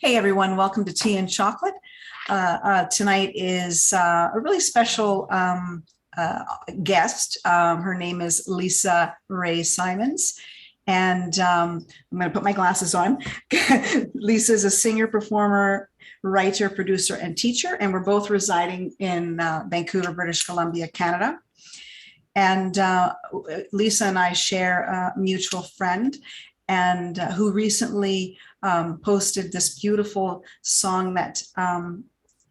Hey everyone, welcome to Tea and Chocolate. Tonight is a really special uh, guest. Her name is Lisa Rae Simons. And I'm going to put my glasses on. Lisa is a singer, performer, writer, producer, and teacher. And we're both residing in Vancouver, British Columbia, Canada. And Lisa and I share a mutual friend and who recently posted this beautiful song that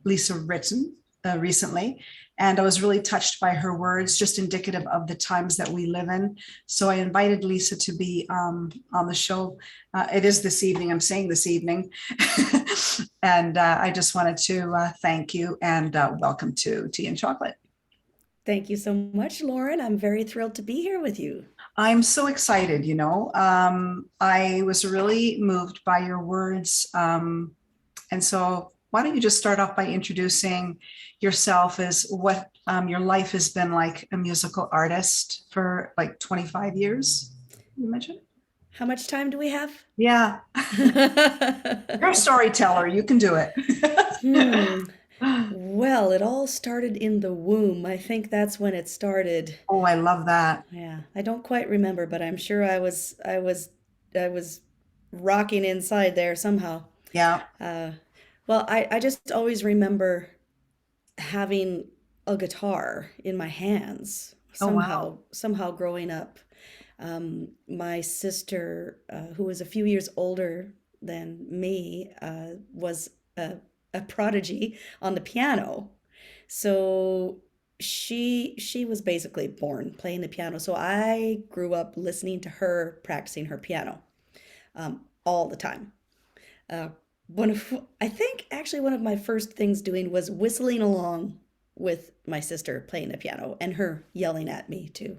Lisa written recently. And I was really touched by her words, just indicative of the times that we live in. So I invited Lisa to be on the show. It is this evening, I'm saying this evening. And I just wanted to thank you and welcome to Tea and Chocolate. Thank you so much, Lauren. I'm very thrilled to be here with you. I'm so excited, you know. I was really moved by your words. And so, why don't you just start off by introducing yourself as what your life has been like a musical artist for like 25 years, you mentioned? How much time do we have? Yeah, you're a storyteller. You can do it. Hmm. Well, it all started in the womb. I think that's when it started. Oh, I love that. Yeah, I don't quite remember, but I'm sure I was rocking inside there somehow. Yeah. Uh, well, I just always remember having a guitar in my hands Oh, wow. somehow growing up. My sister, who was a few years older than me, was a prodigy on the piano. So she was basically born playing the piano. So I grew up listening to her practicing her piano all the time. Uh, one of I think actually one of my first things doing was whistling along with my sister playing the piano and her yelling at me to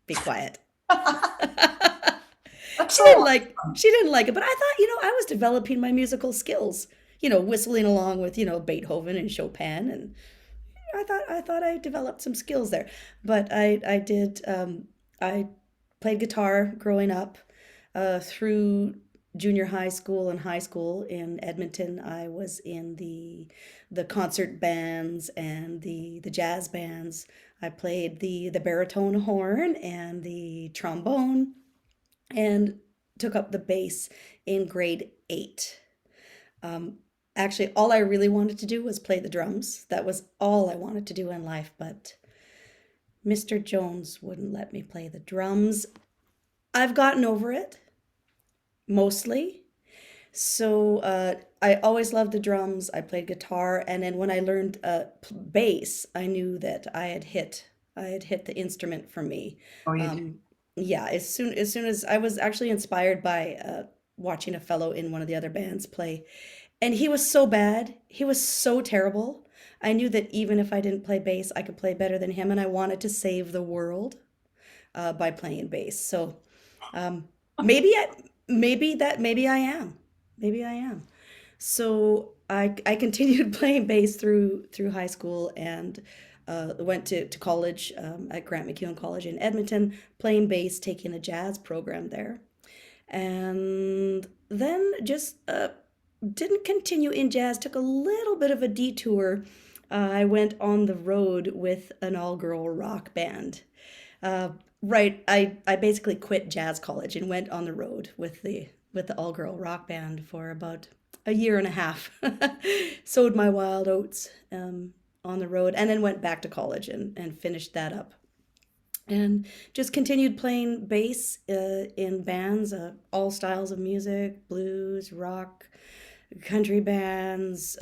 be quiet. That's so awesome. She didn't like it, but I thought, I was developing my musical skills, whistling along with, Beethoven and Chopin, and I thought I developed some skills there. But I played guitar growing up through junior high school and high school in Edmonton. I was in the concert bands and the jazz bands. I played the baritone horn and the trombone and took up the bass in grade 8. Um, Actually, all I really wanted to do was play the drums. That was all I wanted to do in life, but Mr. Jones wouldn't let me play the drums. I've gotten over it, mostly. So I always loved the drums. I played guitar, and then when I learned bass, I knew that I had hit the instrument for me. Oh, you did. Um, yeah, as soon as I was actually inspired by watching a fellow in one of the other bands play, and he was so bad, he was so terrible. I knew that even if I didn't play bass, I could play better than him, and I wanted to save the world by playing bass. So um, maybe I, maybe I am. Maybe I am. So I continued playing bass through high school and went to college at Grant MacEwan College in Edmonton, playing bass, taking a jazz program there, and then just didn't continue in jazz. Took a little bit of a detour. I went on the road with an all-girl rock band. Uh, right. I basically quit jazz college and went on the road with the all girl rock band for about a year and a half. Sowed my wild oats on the road, and then went back to college and finished that up. And just continued playing bass in bands, all styles of music, blues, rock, country bands,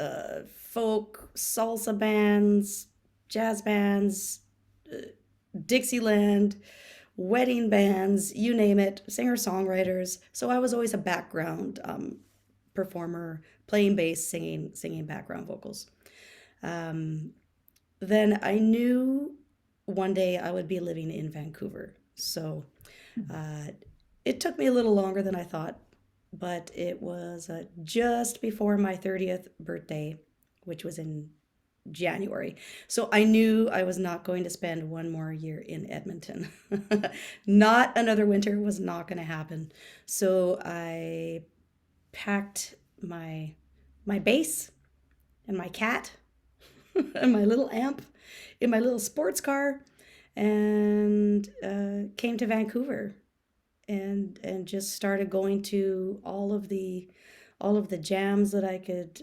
folk, salsa bands, jazz bands, Dixieland, wedding bands, you name it, singer songwriters. So I was always a background performer, playing bass, singing background vocals. Um, then I knew one day I would be living in Vancouver. So uh, it took me a little longer than I thought, but it was just before my 30th birthday, which was in January. So I knew I was not going to spend one more year in Edmonton. Not another winter was not going to happen. So I packed my bass and my cat and my little amp in my little sports car, and came to Vancouver and just started going to all of the jams that I could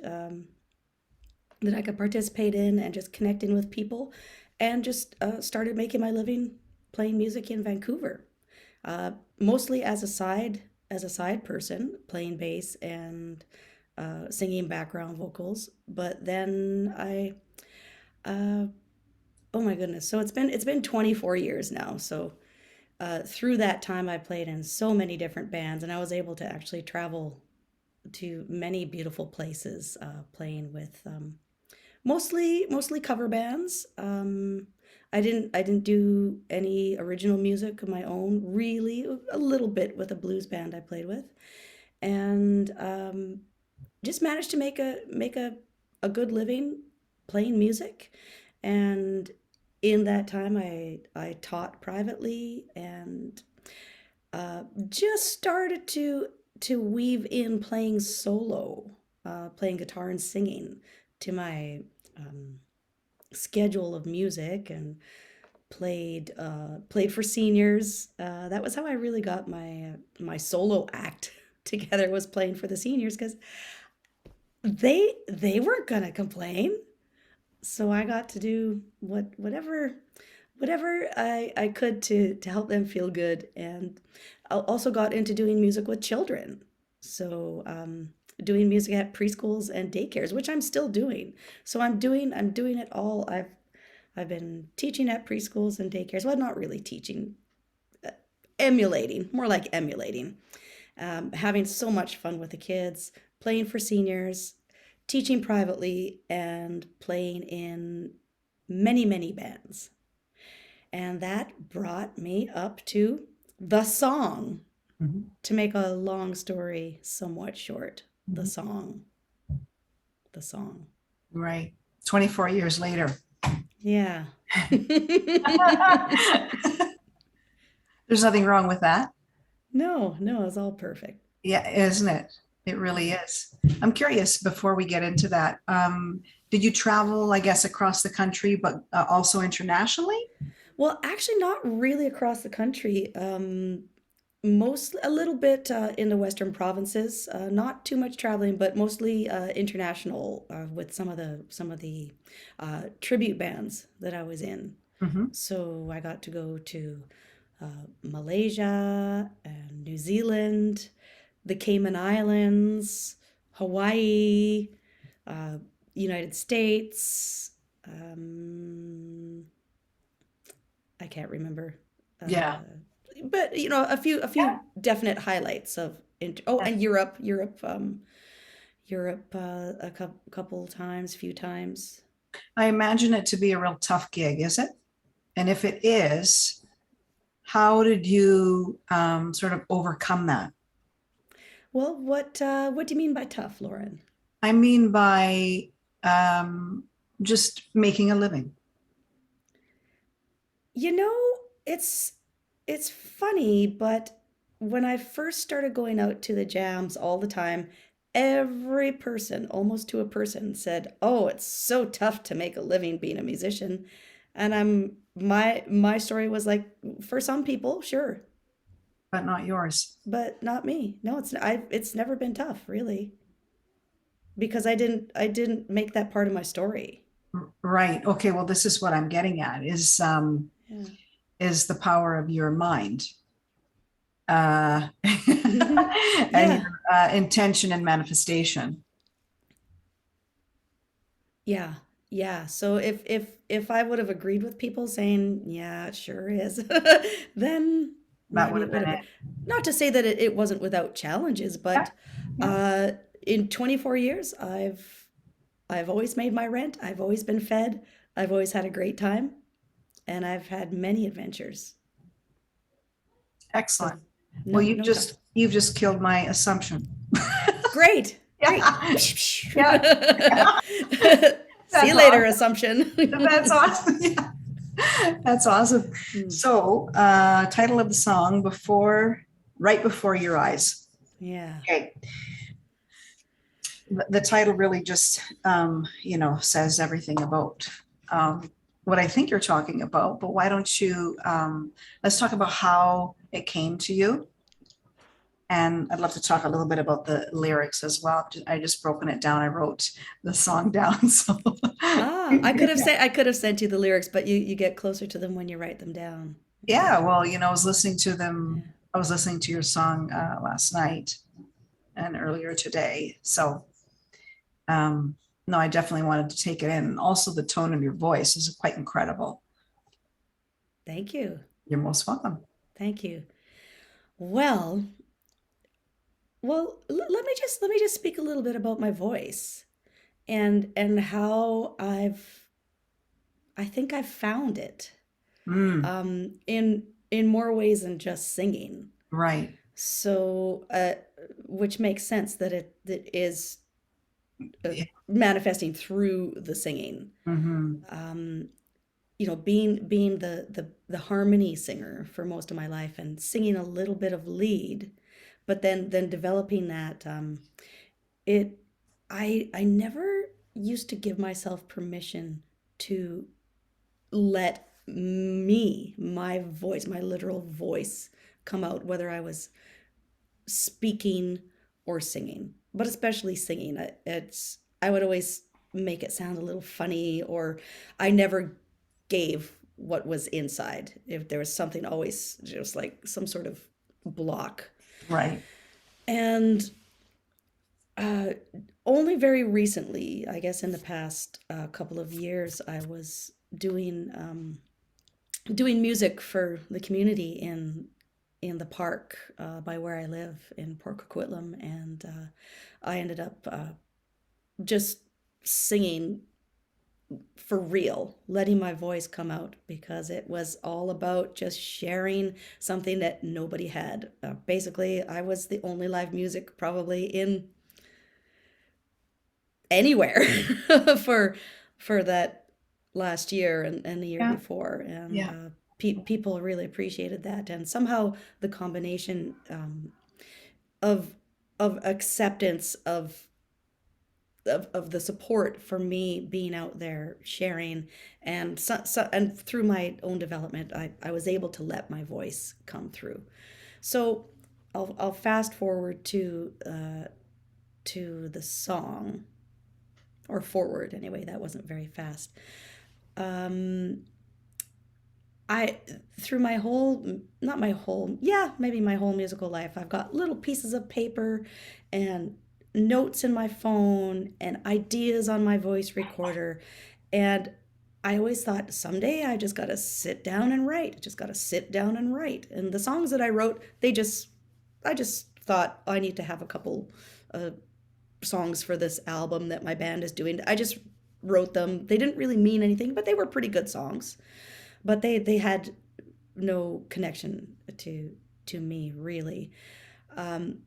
participate in, and just connecting with people, and just started making my living playing music in Vancouver, mostly as a side person, playing bass and singing background vocals. But then uh, oh my goodness, so it's been 24 years now. So through that time, I played in so many different bands, and I was able to actually travel to many beautiful places, playing with mostly cover bands. I didn't do any original music of my own, really. A little bit with a blues band I played with, and just managed to a good living playing music. And in that time, I taught privately, and just started to weave in playing solo, playing guitar and singing to my um, schedule of music, and played for seniors. That was how I really got my solo act together, was playing for the seniors, because they weren't gonna complain. So I got to do whatever I could to help them feel good, and I also got into doing music with children. So doing music at preschools and daycares, which I'm still doing. So I'm doing it all. I've been teaching at preschools and daycares. Well, not really teaching, emulating, more like emulating. Having so much fun with the kids, playing for seniors, teaching privately, and playing in many bands. And that brought me up to the song. Mhm. To make a long story somewhat short, Mhm. the song. Right. 24 years later. Yeah. There's nothing wrong with that. No, it's all perfect. Yeah, isn't it? It really is. I'm curious before we get into that. Did you travel, I guess, across the country, but also internationally? Well, actually, not really across the country. Most a little bit in the western provinces. Not too much traveling, but mostly international, with some of the tribute bands that I was in. Hmm. So I got to go to Malaysia and New Zealand, the Cayman Islands, Hawaii, uh, United States. Um, I can't remember, Yeah. but you know, a Yeah. few definite highlights of. Oh, and Europe, couple times, few times. I imagine it to be a real tough gig, is it? And if it is, how did you sort of overcome that? Well, what do you mean by tough, Lauren? I mean by um, just making a living. You know, it's it's funny, but when I first started going out to the jams all the time, every person, almost to a person, said, "Oh, it's so tough to make a living being a musician." And my story was like, for some people, sure, But not yours. but not me. No, it's never been tough, really, because I didn't make that part of my story. Right. Okay. Well, this is what I'm getting at Yeah. is the power of your mind uh, and Yeah. your intention and manifestation. Yeah. Yeah. So if I would have agreed with people saying, yeah, it sure is, then That maybe would it have would been have it. been. Not to say that it wasn't without challenges, Yeah. but Yeah. uh in 24 years, I've always made my rent. I've always been fed. I've always had a great time, and I've had many adventures. So Excellent. Well, no, no tough. you've just killed my assumption. Great. Great. Yeah. See Yeah. you That's later, awesome. assumption. That's awesome. Yeah. That's awesome. Hmm. So, title of the song right before your eyes. Yeah. Okay. the title really just, says everything about what I think you're talking about. But why don't you, let's talk about how it came to you. And I'd love to talk a little bit about the lyrics as well. I just broken it down. I wrote the song down. So Ah, I could have sent you the lyrics, but you get closer to them when you write them down. yeah, well, I was listening to Yeah. them. I was listening to your song last night and earlier today. So no, I definitely wanted to take it in. And also the tone of your voice is quite incredible. Thank you. You're most welcome. Thank you. Well, let me just speak a little bit about my voice and how I think I've found it Mm, in more ways than just singing. right. So, which makes sense that that is Yeah. manifesting through the singing. Hmm. Um, being the harmony singer for most of my life and singing a little bit of lead, but then developing that, it I never used to give myself permission to let my voice, my literal voice, come out, whether I was speaking or singing, but especially singing. I would always make it sound a little funny, or I never gave what was inside. If there was something, always just like some sort of block. Right. And uh, only very recently, I guess in the past couple of years, I was doing music for the community in the park by where I live in Port Coquitlam, and I ended up just singing for real, letting my voice come out because it was all about just sharing something that nobody had. Basically, I was the only live music probably in anywhere for that last year and the year Yeah. before, and Yeah. people really appreciated that, and somehow the combination of acceptance of the support for me being out there sharing, and and through my own development, I was able to let my voice come through. So I'll fast forward to the song, or forward anyway. That wasn't very fast. Um, I through my whole, not my whole, yeah, maybe my whole musical life, I've got little pieces of paper and notes in my phone and ideas on my voice recorder, and I always thought someday I just got to sit down and write. Just got to sit down and write. And the songs that I wrote, I just thought I need to have a couple uh, songs for this album that my band is doing. I just wrote them. They didn't really mean anything, but they were pretty good songs. But they had no connection to me really. Um,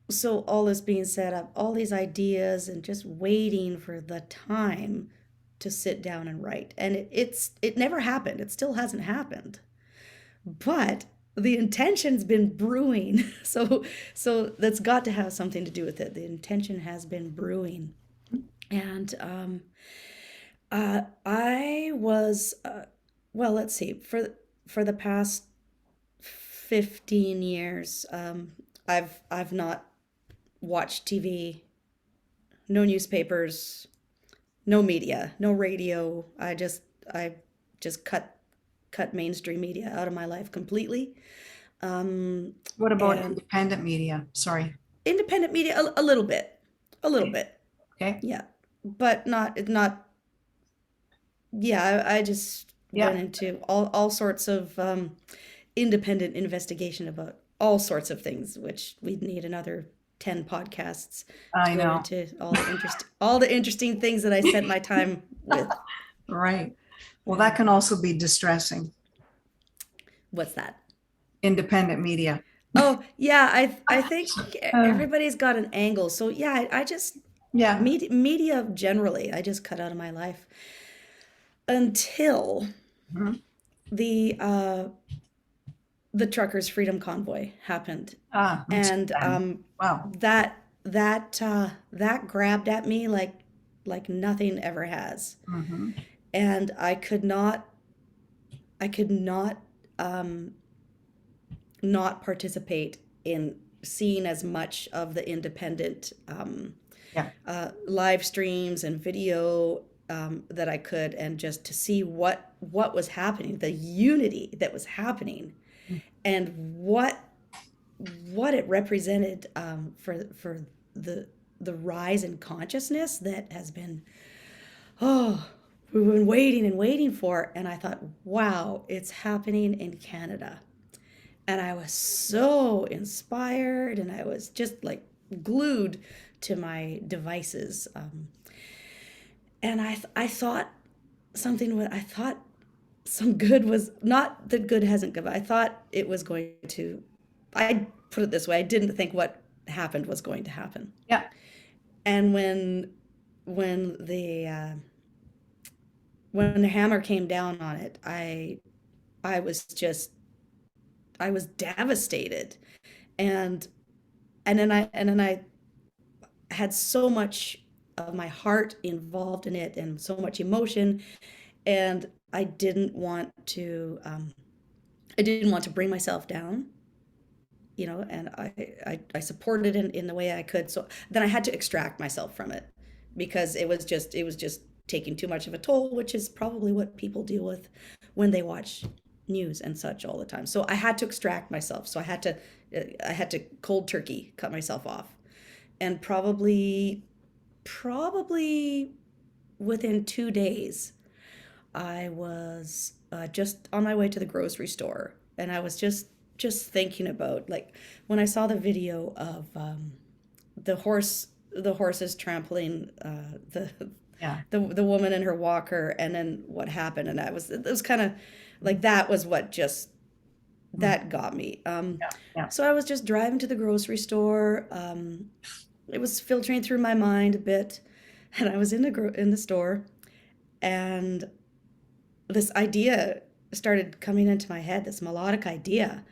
so all this being set up, all these ideas, and just waiting for the time to sit down and write, and it never happened. It still hasn't happened, but the intention's been brewing. So that's got to have something to do with it. The intention has been brewing, and I was well. Let's see, for the past 15 years, I've not watched TV, no newspapers, no media, no radio. I just cut mainstream media out of my life completely. What about And independent media? Sorry. independent media, a little bit, a little Okay. bit, Okay. yeah, but not. Yeah, I just went Yeah. into all sorts of independent investigation about all sorts of things, which we'd need another 10 podcasts to I go know. into all the interesting things that I spent my time with. Right. Well, Yeah. that can also be distressing. What's that? Independent media. Oh, yeah, I think Uh, everybody's got an angle. So yeah, I just yeah. media generally, I just cut out of my life until Mhm. the Truckers Freedom Convoy happened. Ah, until And then. Wow. that that grabbed at me like nothing ever has. Mhm. And I could not um, not participate in seeing as much of the independent Yeah. live streams and video that I could, and just to see what was happening, the unity that was happening, and what it represented for the rise in consciousness that has been, oh, we've been waiting and waiting for. And I thought, wow, it's happening in Canada. And I was so inspired, and I was just like glued to my devices. And I thought I thought some good was, not that good hasn't come, but I thought it was going to, I put it this way, I didn't think what happened was going to happen. Yeah. And when the when the hammer came down on it, I was just, I was devastated. And and then I had so much of my heart involved in it, and so much emotion, and I didn't want to bring myself down, and I supported it in the way I could. So then I had to extract myself from it, because it was just taking too much of a toll, which is probably what people deal with when they watch news and such all the time. So I had to extract myself. So I had to cold turkey cut myself off. And probably within 2 days, I was just on my way to the grocery store, and I was just thinking about, like, when I saw the video of the horses trampling Yeah. the woman in her walker, and then what happened, and it was kind of like, that was what just Mm. that got me. Yeah. Yeah. So I was just driving to the grocery store. It was filtering through my mind a bit, and I was in the store, and this idea started coming into my head, this melodic idea.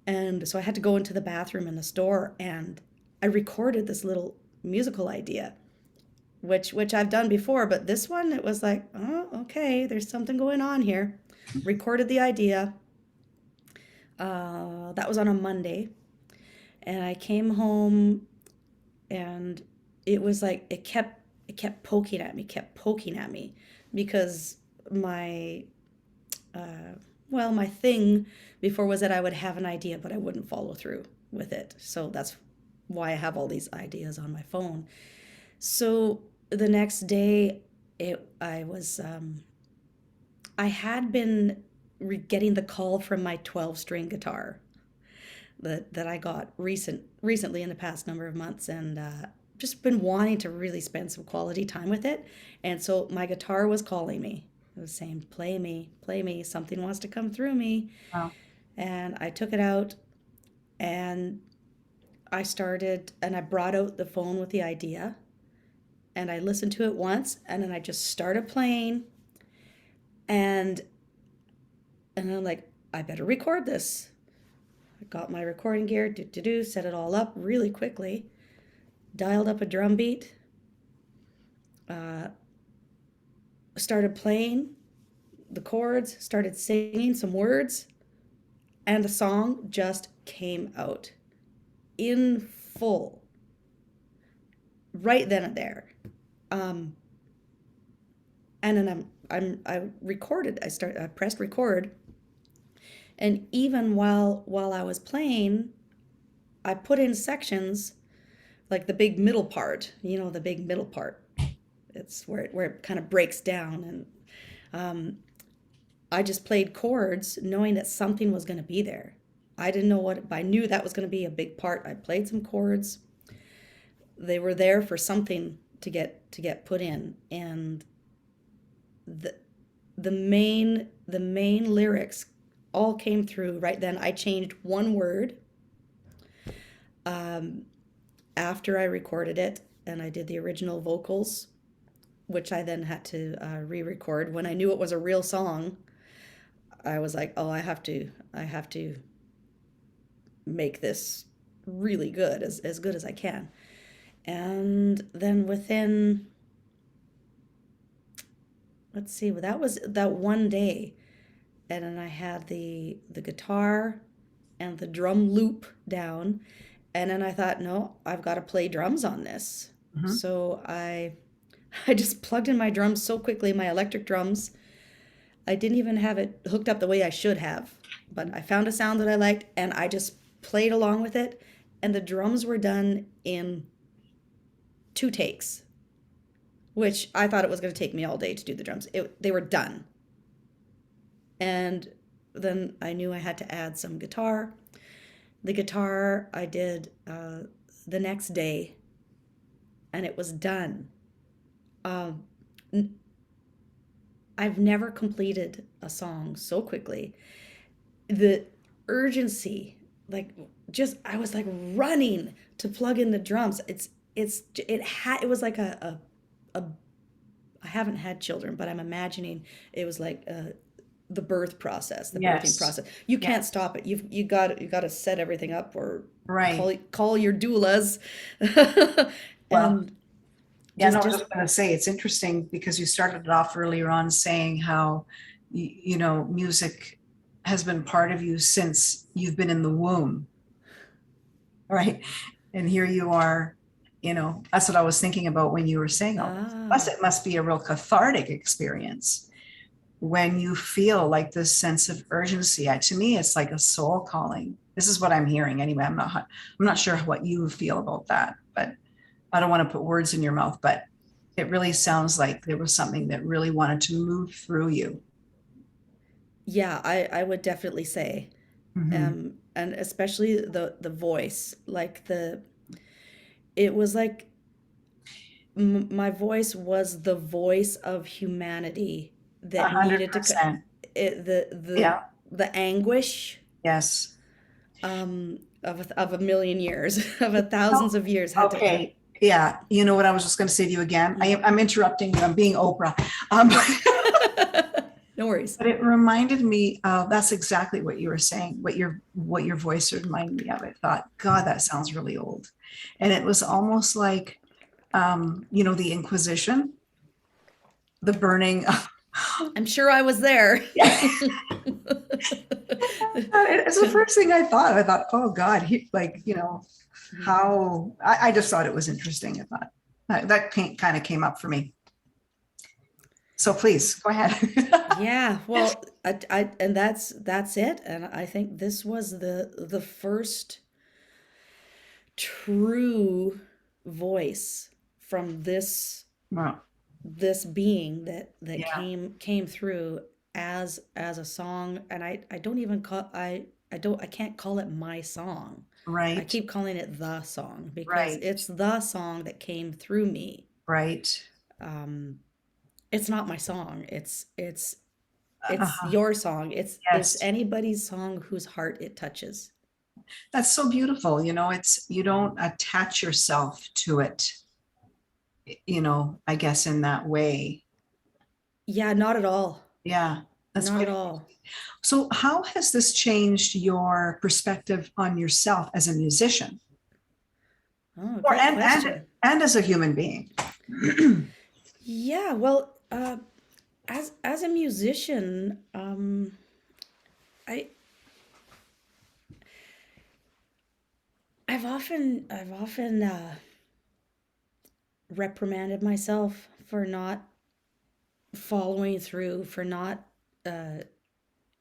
And so I had to go into the bathroom in the store, and I recorded this little musical idea, which I've done before, but this one, it was like, oh, okay, there's something going on here. Recorded the idea. That was on a Monday, and I came home, and it was like, it kept poking at me, because my my thing before was that I would have an idea, but I wouldn't follow through with it. So that's why I have all these ideas on my phone. So the next day, I had been getting the call from my 12-string guitar that I got recently in the past number of months, and just been wanting to really spend some quality time with it. And so my guitar was calling me. It was saying, play me, something wants to come through me. Wow. And I took it out, and I brought out the phone with the idea, and I listened to it once, and then I just started playing, and I'm like, I better record this. I got my recording gear, set it all up really quickly, dialed up a drum beat, uh, started playing the chords, started singing some words, and the song just came out in full right then and there. And then I recorded. I pressed record, and even while I was playing, I put in sections, like the big middle part. The big middle part. It's where it kind of breaks down, and I just played chords, knowing that something was going to be there. I didn't know what, but I knew that was going to be a big part. I played some chords. They were there for something to get put in, and the main lyrics all came through right then. I changed one word after I recorded it, and I did the original vocals, which I then had to re-record. When I knew it was a real song, I was like, oh, I have to make this really good, as good as I can. And then within, let's see, well, that was that one day. And then I had the guitar and the drum loop down. And then I thought, no, I've got to play drums on this. Mhm. So I just plugged in my drums so quickly, my electric drums. I didn't even have it hooked up the way I should have. But I found a sound that I liked and I just played along with it. And the drums were done in 2 takes, which I thought it was going to take me all day to do the drums. They were done. And then I knew I had to add some guitar. The guitar I did the next day, and it was done. Um, I've never completed a song so quickly. The urgency, like just I was like running to plug in the drums. It was like a I haven't had children, but I'm imagining it was like the birth process, the birthing Yes. process. You can't Yes. stop it. You got to set everything up or Right. call your doulas, Well, and yeah, no, I was just just going to say it's interesting because you started it off earlier on saying how, music has been part of you since you've been in the womb, right? And here you are, that's what I was thinking about when you were saying all this. Plus, ah it must be a real cathartic experience when you feel like this sense of urgency. To me, it's like a soul calling. This is what I'm hearing anyway. I'm not sure what you feel about that, but I don't want to put words in your mouth, but it really sounds like there was something that really wanted to move through you. yeah, I would definitely say, Hmm. and especially the voice, like the it was like my voice was the voice of humanity A that hundred needed to percent. it, Yeah. the anguish Yes. of a million years of a Oh, thousands of years had to okay. Yeah. You know what I was just going to say to you again? Mhm. I'm interrupting you. I'm being Oprah. Um, Yeah. No worries. but it reminded me of that's exactly what you were saying, what your voice reminded me of. I thought, God, that sounds really old. And it was almost like the Inquisition, the burning. I'm sure I was there. Yeah. It's the first thing I thought. I thought, oh God, how I just thought it was interesting. I thought that kind of came up for me. So please go ahead. Yeah, well, and that's it. And I think this was the first true voice from Well, this being that yeah, came through as a song. And I don't even call I can't call it my song. I right, keep calling it the song because right, it's the song that came through me. right. um it's not my song. It's Uh-huh. your song. It's Yes, anybody's song whose heart it touches. that's so beautiful. It's you don't attach yourself to it, I guess in that way. Yeah, not at all. Yeah, that's Not at quite. all. So how has this changed your perspective on yourself as a musician Oh, or great and question. and as a human being? Yeah, well, as a musician, I I've often reprimanded myself for not following through, for not uh,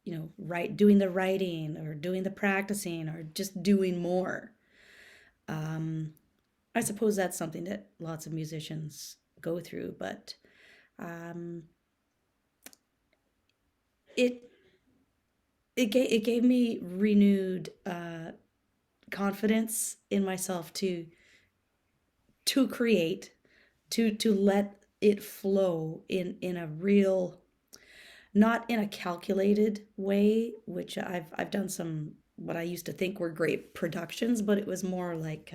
doing the writing or doing the practicing or just doing more. Um, I suppose that's something that lots of musicians go through, but um, it it gave me renewed confidence in myself to create, to let it flow in a real, not in a calculated way, which I've done some what I used to think were great productions, but it was more like,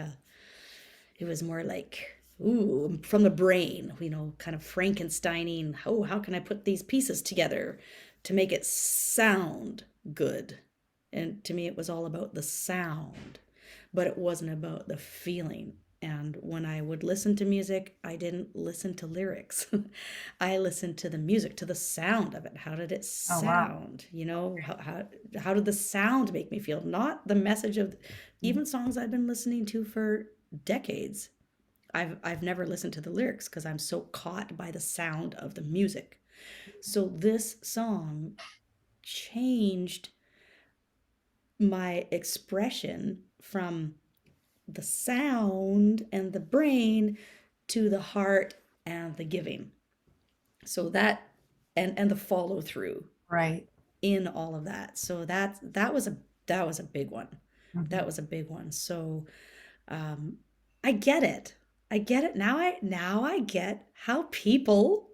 ooh, from the brain, kind of Frankensteining. Oh, how can I put these pieces together to make it sound good? And to me, it was all about the sound, but it wasn't about the feeling. And when I would listen to music, I didn't listen to lyrics. I listened to the music, to the sound of it. How did it Oh, wow. sound? You know, how did the sound make me feel? Not the message of even songs I've been listening to for decades. I've never listened to the lyrics because I'm so caught by the sound of the music. So this song changed my expression from the sound and the brain to the heart and the giving. So that and the follow through Right. in all of that. So that was a big one. Mhm. That was a big one. So I get it. I get it now. I get how people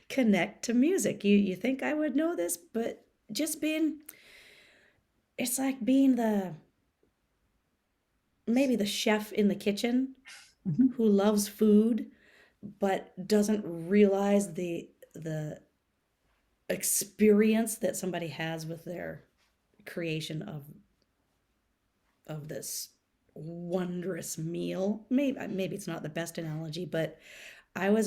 connect to music. You think I would know this, but just being it's like being the maybe the chef in the kitchen Mhm. who loves food but doesn't realize the experience that somebody has with their creation of this wondrous meal. Maybe it's not the best analogy, but I was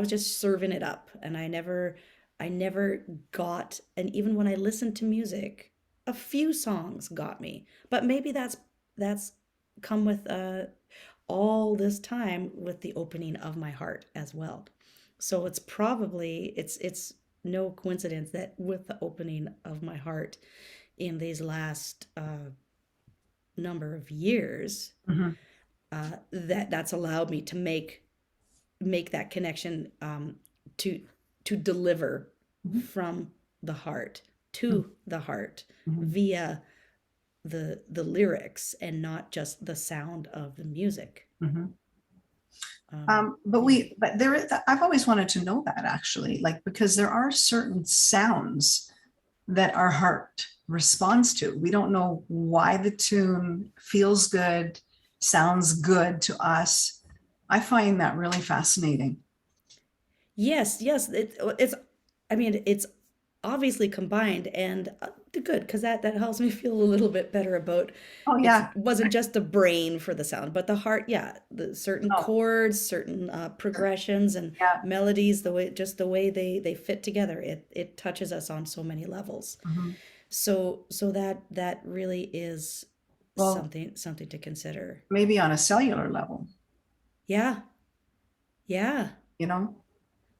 just serving it up, and I never got, and even when I listened to music, a few songs got me. But maybe that's come with all this time with the opening of my heart as well. So it's no coincidence that with the opening of my heart in these last number of years, Mhm. that's allowed me to make that connection to deliver Mhm. from the heart Mhm. to the heart Mhm. via the lyrics and not just the sound of the music. Mhm. Um, yeah. But I've always wanted to know that actually, like, because there are certain sounds that our heart responds to. We don't know why the tune feels good, sounds good to us. I find that really fascinating. Yes, yes, it's I mean it's obviously combined and good because that helps me feel a little bit better about Oh, it yeah. wasn't just the brain for the sound, but the heart, yeah, the certain No, chords, certain progressions and yeah. melodies, the way they fit together, it touches us on so many levels. Mhm. So that really is Well, something to consider. maybe on a cellular level, Yeah, yeah, you know?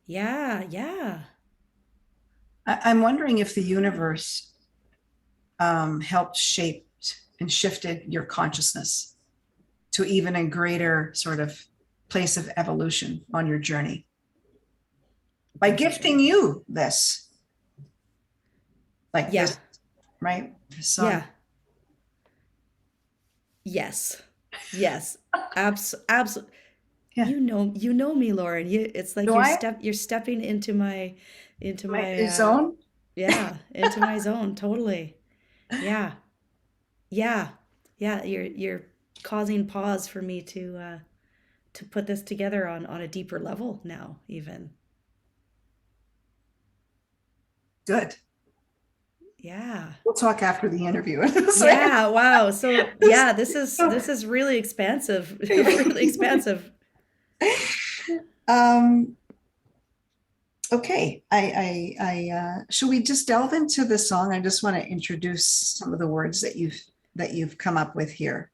yeah, yeah. I'm wondering if the universe helped shape and shifted your consciousness to even a greater sort of place of evolution on your journey by gifting Definitely. you this, like Yeah, this, right? Song. yeah. Yes. Yes. Absolutely. Yeah. You know me, Lauren. It's like Do I? you're stepping into My my zone? yeah, into my zone totally. Yeah. Yeah. Yeah, you're causing pause for me to put this together on a deeper level now even. Good. Yeah. We'll talk after the interview. Yeah, wow. So, yeah, So, this is really expansive. Really expansive. um, okay. Should we just delve into the song? I just want to introduce some of the words that you've come up with here.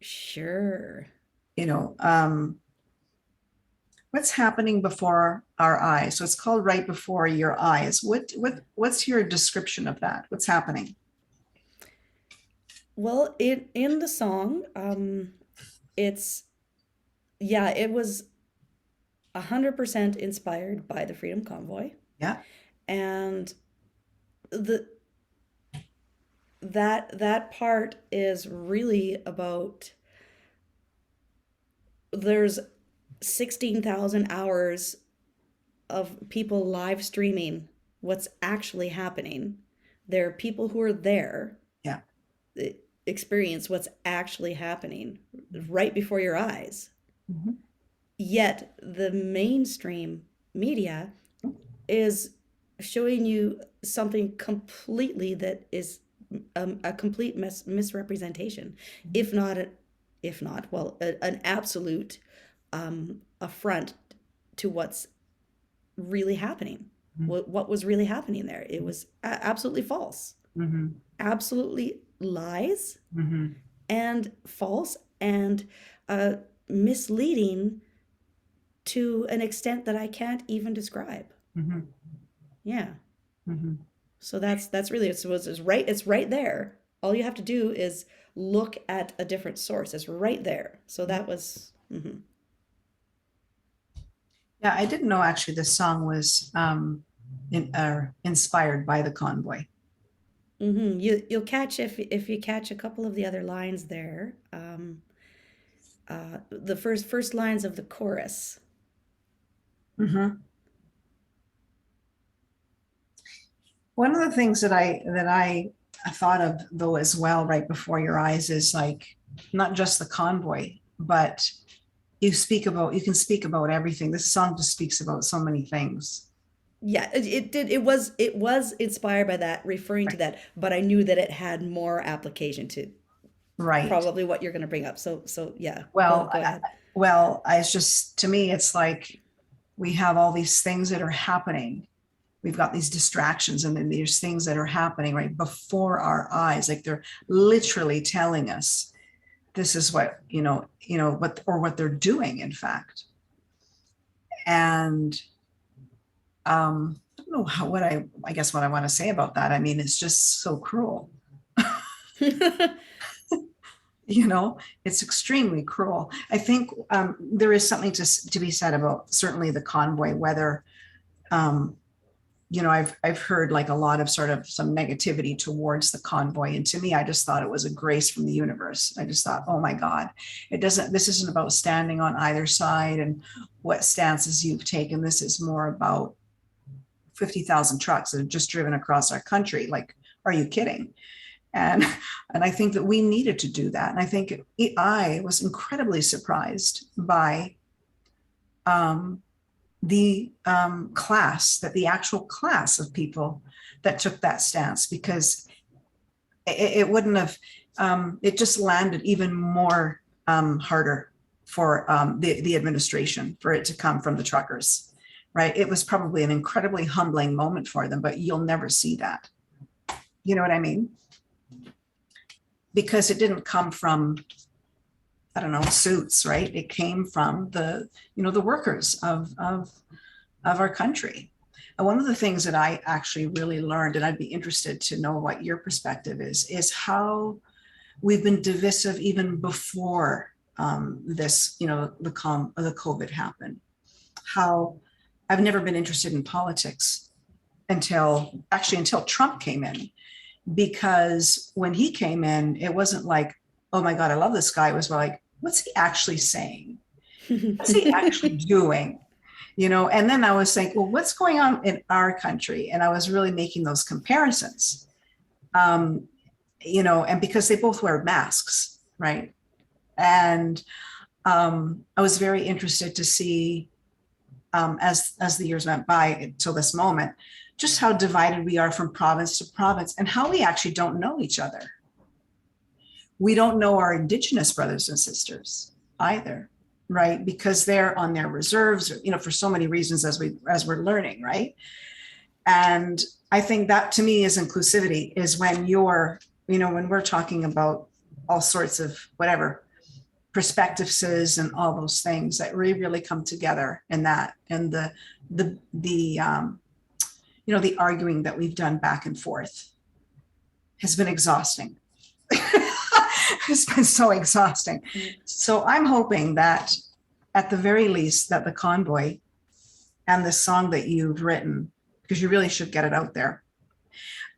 Sure. You know, what's happening before our eyes? So it's called Right Before Your Eyes. What's your description of that? What's happening? Well, in the song, it's yeah, it was 100% inspired by the Freedom Convoy, Yeah. and the that part is really about there's 16,000 hours of people live streaming what's actually happening. There are people who are there Yeah. that experience what's actually happening right before your eyes. Mhm. Yet the mainstream media is showing you something completely that is a complete misrepresentation, if not if not, well, an absolute affront to what's really happening. What was really happening there? It was absolutely false, Mm-hmm. absolutely lies Mm-hmm. and false and uh, misleading to an extent that I can't even describe. Mm-hmm. Yeah. Mm-hmm. So that's really it's right there. All you have to do is look at a different source. It's right there. So that was Yeah, I didn't know actually this song was inspired by the convoy. you'll catch if you catch a couple of the other lines there. The first lines of the chorus. Mm-hmm. One of the things that I thought of though as well right before your eyes is like not just the convoy, but you can speak about everything. This song just speaks about so many things. Yeah, it did. It was inspired by that, referring to Right. that, but I knew that it had more application to Right. probably what you're going to bring up. So yeah, go Well, go ahead. I it's just to me, it's like we have all these things that are happening. We've got these distractions, and then there's things that are happening right before our eyes. Like they're literally telling us this is what, what, or what they're doing, in fact. And I don't know what I guess what I want to say about that. I mean, it's just so cruel. you know it's extremely cruel. I think there is something to be said about certainly the convoy, whether um, I've heard like a lot of sort of some negativity towards the convoy, and to me I just thought it was a grace from the universe. I just thought, oh my god, this isn't about standing on either side and what stances you've taken. This is more about 50,000 trucks that have just driven across our country. Like, are you kidding? And I think that we needed to do that. And I think I was incredibly surprised by the actual class of people that took that stance, because it wouldn't have, it just landed even more harder for the administration, for it to come from the truckers, right? It was probably an incredibly humbling moment for them, but you'll never see that. You know what I mean? Because it didn't come from, I don't know, suits, right? It came from the workers of our country. And one of the things that I actually really learned, and I'd be interested to know what your perspective is how we've been divisive even before this, the COVID happened. How I've never been interested in politics until Trump came in, because when he came in, it wasn't like, oh my God, I love this guy. It was like, what's he actually saying? What's he actually doing? And then I was saying, well, what's going on in our country? And I was really making those comparisons, and because they both wear masks, right? And I was very interested to see, as the years went by until this moment, just how divided we are from province to province, and how we actually don't know each other. We don't know our Indigenous brothers and sisters either, right? Because they're on their reserves, for so many reasons, as we're learning, right? And I think that to me is inclusivity, is when when we're talking about all sorts of whatever perspectives and all those things that really come together in that, and the arguing that we've done back and forth has been exhausting. It's been so exhausting. So I'm hoping that at the very least that the convoy and the song that you've written, because you really should get it out there,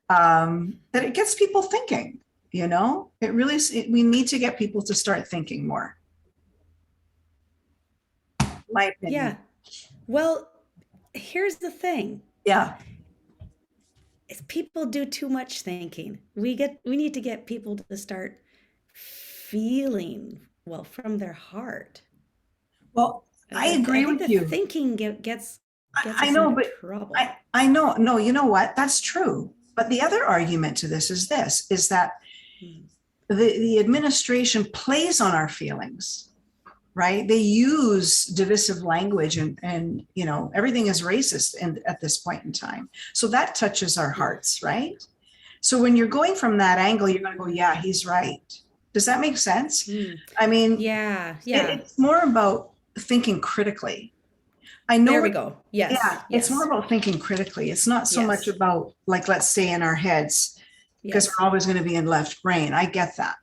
that it gets people thinking. We need to get people to start thinking more. My opinion. Yeah. Well, here's the thing. Yeah. People do too much thinking. We need to get people to start feeling well from their heart. Well, I agree with you. Thinking gets I know, but trouble. I know. No, you know what? That's true. But the other argument to this is that the administration plays on our feelings, right? They use divisive language and everything is racist at this point in time. So that touches our hearts, right? So when you're going from that angle, you're going to go, yeah, he's right. Does that make sense? Mm. I mean, Yeah, yeah. it's more about thinking critically. I There know we it, go. Yes, yeah, it's more yes, about thinking critically. It's not so much yes, about, like, let's say in our heads, because yes. we're always going to be in left brain. I get that.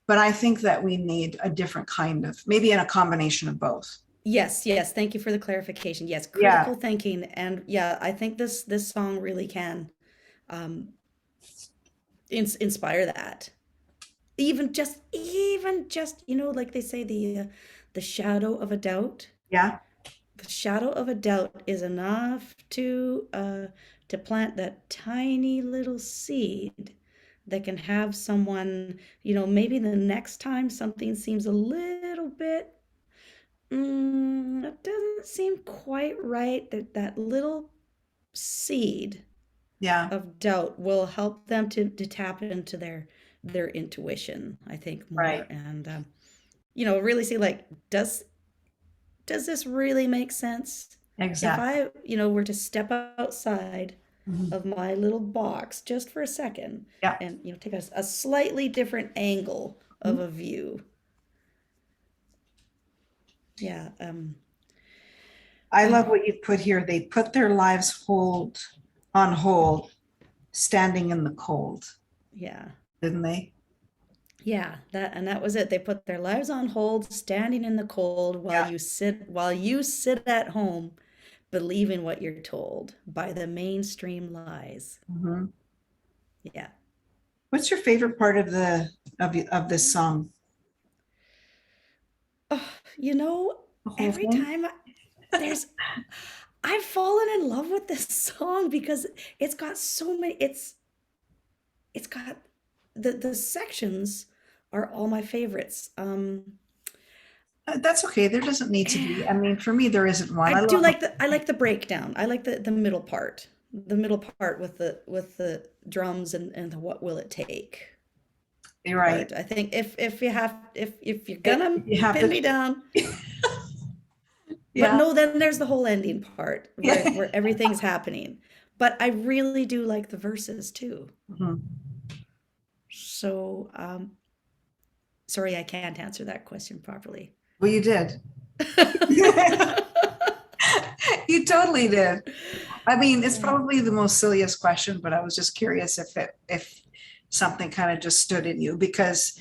But I think that we need a different kind of, maybe in a combination of both. Yes, yes. Thank you for the clarification. Yes, Yeah, critical thinking, and yeah, I think this song really can um inspire that. Even just, like they say, the shadow of a doubt. yeah, The shadow of a doubt is enough to plant that tiny little seed that can have someone, maybe the next time something seems a little bit, it doesn't seem quite right, that little seed yeah, of doubt will help them to tap into their intuition, I think, more. right. And really see, like, does this really make sense? If Exactly. I were to step outside Mhm. of my little box just for a second Yeah. and take a slightly different angle of Mhm. a view. Yeah. I Oh, love what you put here. They put their lives on hold, standing in the cold, yeah. didn't they? Yeah, that was it. They put their lives on hold, standing in the cold Yeah. while you sit at home believing what you're told by the mainstream lies. Mhm. Yeah. What's your favorite part of of this song? Oh, you know, The whole every thing? time there's I've fallen in love with this song because it's got so many it's got the sections are all my favorites. That's okay. There doesn't need to be. I mean, for me, there isn't one. I love the I whole thing. like the breakdown. I like the middle part. The middle part with the drums and the what will it take You're right. part. I think if you're gonna You have pin to. me down, but Yeah. no, then there's the whole ending part Yeah. where everything's happening. But I really do like the verses too. Mhm. So, sorry, I can't answer that question properly. Well, you did. You totally did. I mean, it's probably the most silliest question, but I was just curious if something kind of just stood in you because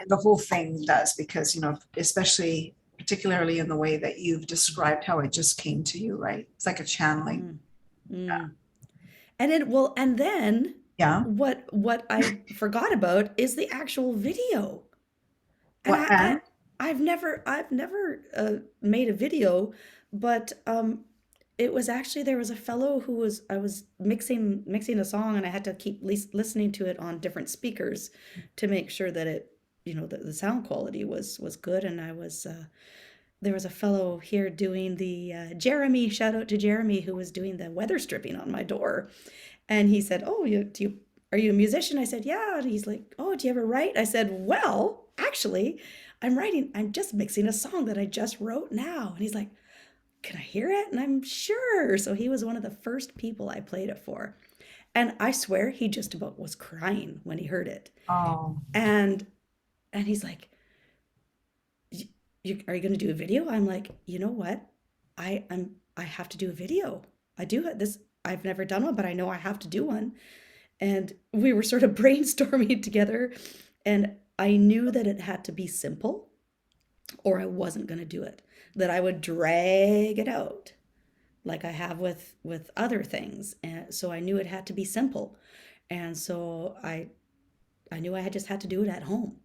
the whole thing does, because especially particularly in the way that you've described how it just came to you, right? It's like a channeling. Mm, mm. And then Yeah. what I forgot about is the actual video. And What and I've never made a video, but it was actually there was a fellow who was I was mixing a song and I had to keep listening to it on different speakers to make sure that the sound quality was good. And I was there was a fellow here doing the Jeremy, shout out to Jeremy, who was doing the weather stripping on my door. And he said, "Oh, are you a musician?" I said, "Yeah." And he's like, "Oh, do you ever write?" I said, "Well, actually, I'm just mixing a song that I just wrote now." And he's like, "Can I hear it?" And I'm sure. So he was one of the first people I played it for. And I swear he just about was crying when he heard it. oh, And he's like, are you going to do a video? I'm like, you know what? I have to do a video. I do this. I've never done one, but I know I have to do one. And we were sort of brainstorming together, and I knew that it had to be simple or I wasn't going to do it, that I would drag it out like I have with other things. And so I knew it had to be simple. And so I knew I had just had to do it at home.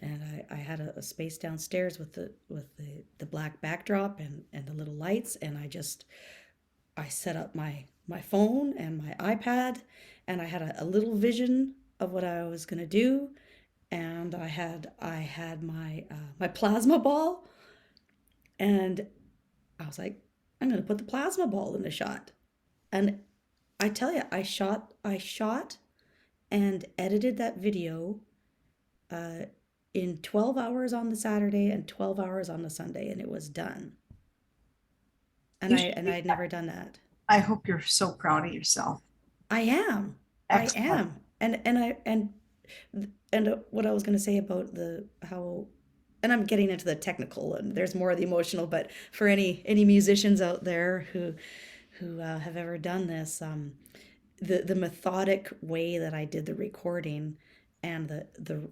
And I had a space downstairs with the black backdrop and the little lights, and I set up my phone and my iPad, and I had a little vision of what I was gonna do, and I had my plasma ball, and I was like, I'm gonna put the plasma ball in the shot, and I tell you, I shot and edited that video uh, in 12 hours on the Saturday and 12 hours on the Sunday, and it was done. And You should I be, had never done that. I hope you're so proud of yourself. I am. I Excellent. am. And what I was going to say about the how, and I'm getting into the technical, and there's more of the emotional, but for any musicians out there who have ever done this, the methodic way that I did the recording, and the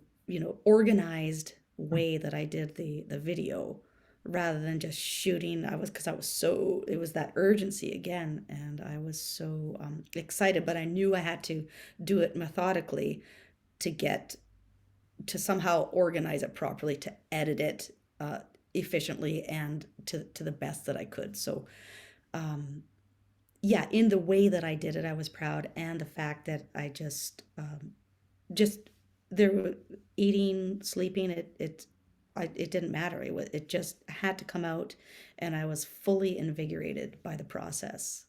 organized way that I did the video, rather than just shooting. Because I was so, it was that urgency again, and I was so excited, but I knew I had to do it methodically to get to somehow organize it properly, to edit it efficiently, and to the best that I could. So yeah, in the way that I did it, I was proud, and the fact that I just there were eating, sleeping, it didn't matter. It just had to come out, and I was fully invigorated by the process.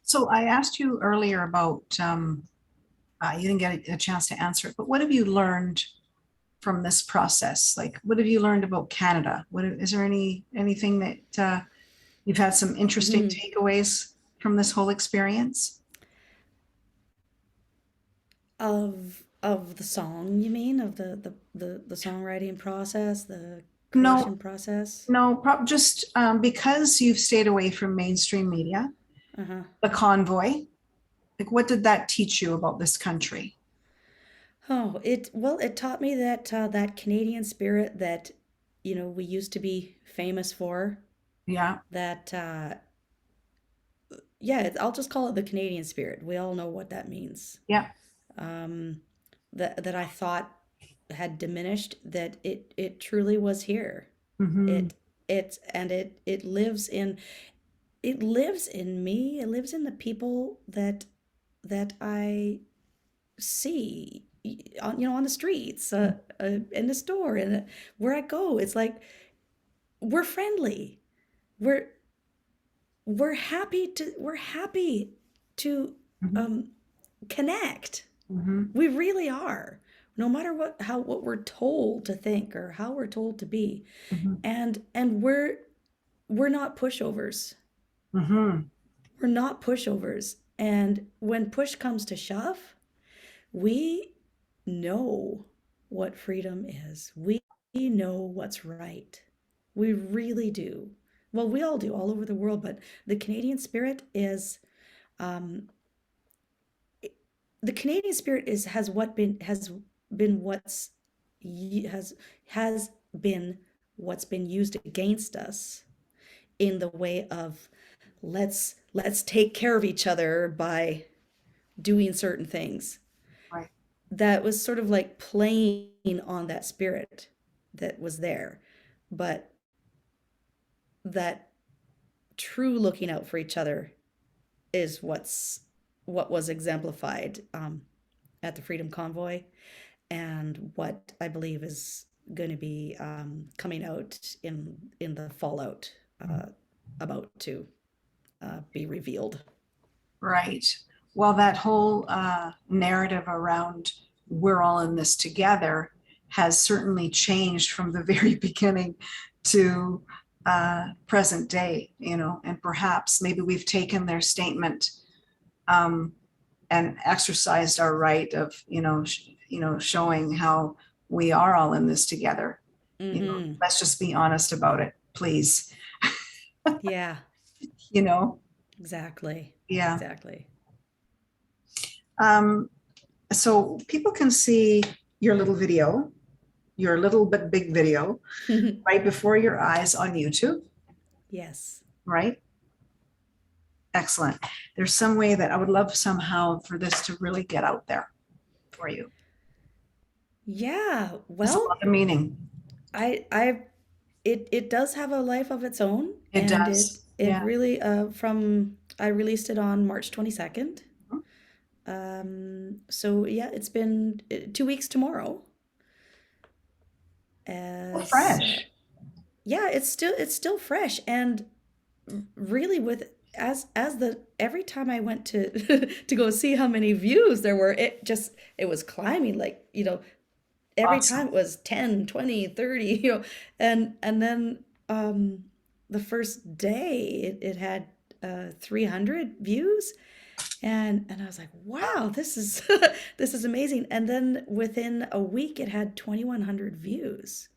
So I asked you earlier about, you didn't get a chance to answer it, but what have you learned from this process? Like, what have you learned about Canada? Is there anything that you've had some interesting Mhm. takeaways from this whole experience? Of the song, you mean, of the songwriting process, the No, creation process? no, just because you've stayed away from mainstream media, Uh-huh. the convoy, like what did that teach you about this country? Oh, it taught me that that Canadian spirit that we used to be famous for. Yeah, That yeah, I'll just call it the Canadian spirit. We all know what that means. yeah. Um, that I thought had diminished. That it truly was here. Hmm. It it lives in me. It lives in the people that I see on on the streets, in the store, and where I go. It's like we're friendly. We're we're happy to Hmm. um, connect. Hmm. We really are. No matter what we're told to think or how we're told to be, Hmm. and we're not pushovers. Hmm. We're not pushovers. And when push comes to shove, we know what freedom is. We know what's right. We really do. Well, we all do all over the world, but the Canadian spirit is um, the Canadian spirit is has been what's has has been what's been used against us in the way of let's take care of each other by doing certain things. Right. That was sort of like playing on that spirit that was there. But that true looking out for each other is what was exemplified at the Freedom Convoy, and what I believe is going to be coming out in the fallout, about to be revealed. Right. Well, that whole narrative around we're all in this together has certainly changed from the very beginning to present day, and perhaps maybe we've taken their statement um, and exercised our right of, showing how we are all in this together. Mm-hmm. Let's just be honest about it, please. Yeah, You know, exactly. yeah. Exactly. Um, so people can see your little video, your little but big video, right before your eyes on YouTube, Yes. right? Excellent. There's some way that I would love somehow for this to really get out there for you. Yeah. There's a Well, lot of meaning. I it does have a life of its own, It and does. it Yeah. really from I released it on March 22nd. Mhm. So yeah, it's been 2 weeks tomorrow. So As fresh. Yeah, it's still fresh, and really with as the every time I went to to go see how many views there were, it was climbing, like, every time Awesome. it was 10, 20, 30, and then the first day it had 300 views, and I was like, wow, this is this is amazing. And then within a week it had 2,100 views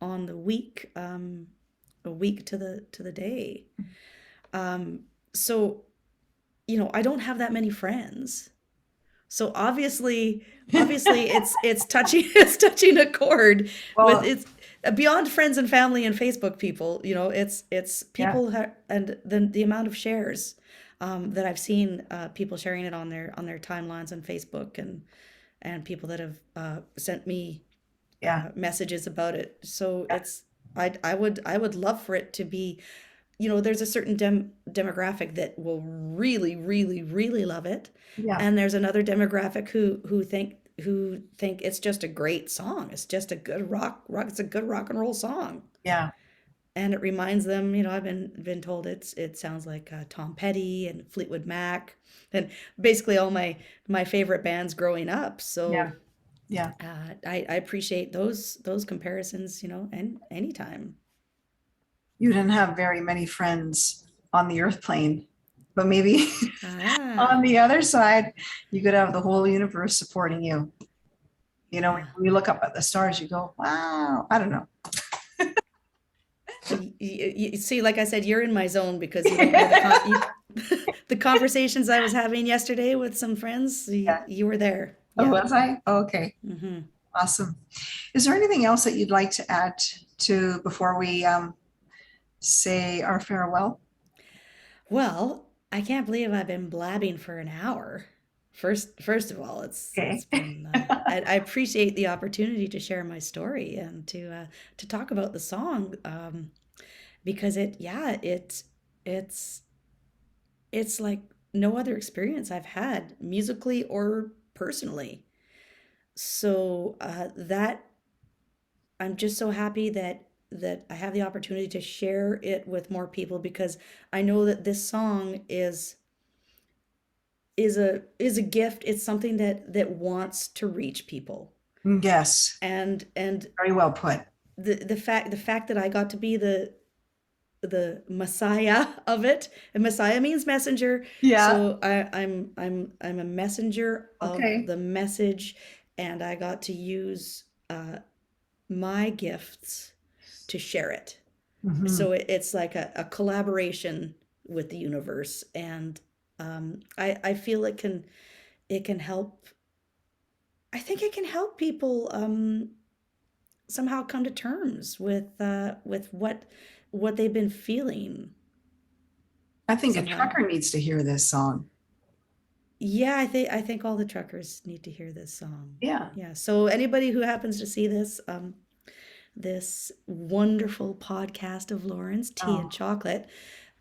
on the week, a week to the day. Um, so I don't have that many friends. So obviously it's touching it's touching a chord with Well, it's beyond friends and family and Facebook people. It's yeah, people and the amount of shares that I've seen, people sharing it on their timelines on Facebook, and people that have sent me yeah, messages about it. So I would love for it to be, there's a certain demographic that will really, really, really love it, yeah, and there's another demographic who think it's just a great song. It's just a good rock. It's a good rock and roll song, yeah, and it reminds them. I've been told it sounds like Tom Petty and Fleetwood Mac, and basically all my favorite bands growing up. yeah, So yeah. I appreciate those comparisons, and anytime. You didn't have very many friends on the earth plane, but maybe on Ah, the other side, you could have the whole universe supporting you. When yeah. you look up at the stars, you go, wow, I don't know. You see, like I said, you're in my zone because you don't know the conversations I was having yesterday with some friends. Yeah. You were there. Oh, Yeah. was I? Okay. Hmm. Awesome. Is there anything else that you'd like to add to before we say our farewell? Well, I can't believe I've been blabbing for an hour. First of all, it's Okay. been I appreciate the opportunity to share my story and to talk about the song, because it's it's like no other experience I've had musically or personally. So that I'm just so happy that I have the opportunity to share it with more people, because I know that this song is a gift. It's something that wants to reach people. Yes. And Very well put. the fact that I got to be the messiah of it. And messiah means messenger. Yeah. So I'm a messenger of Okay. the message, and I got to use my gifts to share it. Mhm. So it's like a collaboration with the universe, and I feel it can help. I think it can help people somehow come to terms with what they've been feeling I think a somehow. trucker needs to hear this song. Yeah, I think all the truckers need to hear this song. Yeah. Yeah. So anybody who happens to see this wonderful podcast of Lauren's Tea and Oh, Chocolate,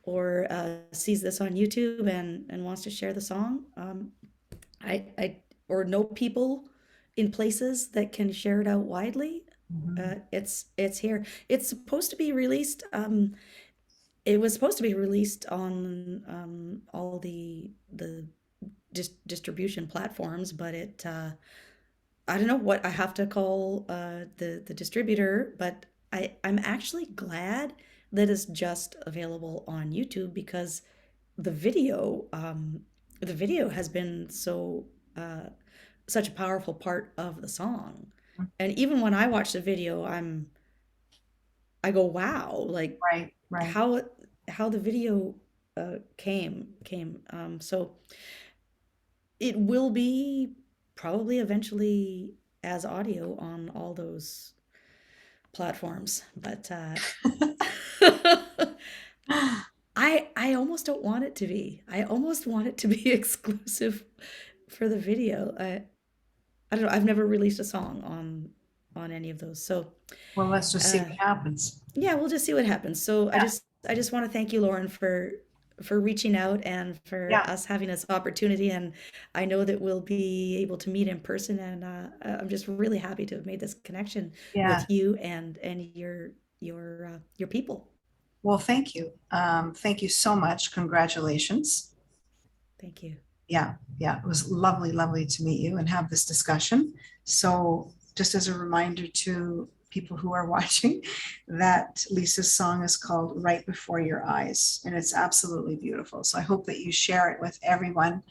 or sees this on YouTube and wants to share the song, I or know people in places that can share it out widely. mhm. It's here. It's supposed to be released. It was supposed to be released on all the distribution platforms, but I don't know what I have to call the distributor, but I'm actually glad that it's just available on YouTube, because the video um, the video has been uh, such a powerful part of the song. And even when I watch the video, I go, wow, like Right, right. how the video came. So it will be probably eventually as audio on all those platforms, but I almost don't want it to be. I almost want it to be exclusive for the video. I don't know. I've never released a song on any of those. So Well, let's just see uh, what happens. yeah, we'll just see what happens. So I Yeah, just I just want to thank you, Lauren, for reaching out and for yeah, us having this opportunity. And I know that we'll be able to meet in person. And I'm just really happy to have made this connection yeah. with you and your people. Well, thank you. Thank you so much. Congratulations. Thank you. Yeah, yeah. It was lovely, lovely to meet you and have this discussion. So just as a reminder to people who are watching, that Lisa's song is called Right Before Your Eyes, and it's absolutely beautiful. So I hope that you share it with everyone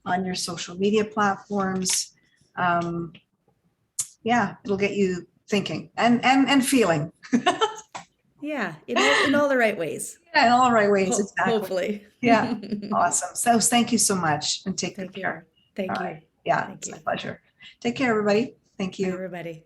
on your social media platforms. Yeah, it'll get you thinking and feeling. Yeah, in all the right ways. Yeah, in all the right ways, exactly. Hopefully. Yeah, awesome. So thank you so much, and take good Thank you. care. Thank All you. right. Yeah, Thank it's you. my pleasure. Take care, everybody. Thank Bye, you. everybody.